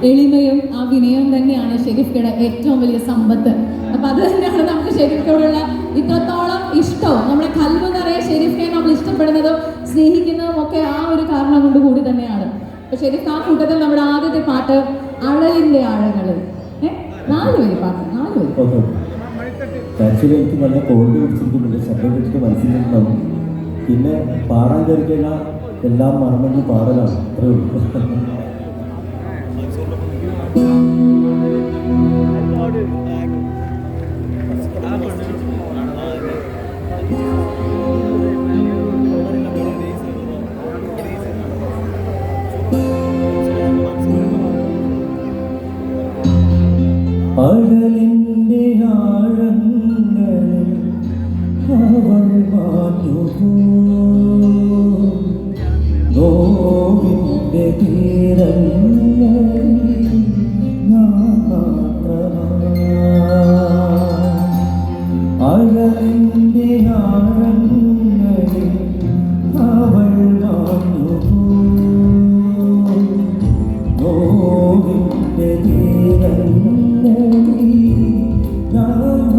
എളിമയും ആ വിനയവും തന്നെയാണ് ഷെരീഫ്ക്കയുടെ ഏറ്റവും വലിയ സമ്പത്ത്. അപ്പൊ അത് തന്നെയാണ് നമുക്ക് ഷെരീഫ്ക്കയോടുള്ള ഇത്രത്തോളം ഇഷ്ടവും നമ്മുടെ കൽവ് നിറയെ ഷെരീഫ്ക്കയെ നമ്മൾ ഇഷ്ടപ്പെടുന്നതും സ്നേഹിക്കുന്നതും ഒക്കെ ആ ഒരു കാരണം കൊണ്ട് കൂടി തന്നെയാണ്. അപ്പൊ ഷെരീഫ് ആ കൂട്ടത്തിൽ നമ്മുടെ ആദ്യത്തെ പാട്ട് അഴലിന്റെ ആഴങ്ങളിൽ 4 വരി പാട്ട് 4 വരി. ആക്ച്വലി എനിക്ക് നല്ല കോൾഡ് പിടിച്ചിരിക്കുന്നുണ്ട്, ശബ്ദം വെച്ചിട്ട് മനസ്സിലാക്കണം. പിന്നെ പാടാൻ കയറി കഴിഞ്ഞാൽ എല്ലാം മറന്നു പാടലാണ്, അത്രേ ഉള്ളൂ. അഴലിൻ്റെ ആഴങ്ങളിൽ അവൾ മാഞ്ഞുപോ, നോവിൻ്റെ തീരങ്ങളിൽ ഞാൻ മാത്രമായി. അഴലിൻ്റെ ആഴങ്ങളിൽ അവൾ മാഞ്ഞുപോ, നോവിൻ്റെ തീരങ്ങളിൽ ഞാൻ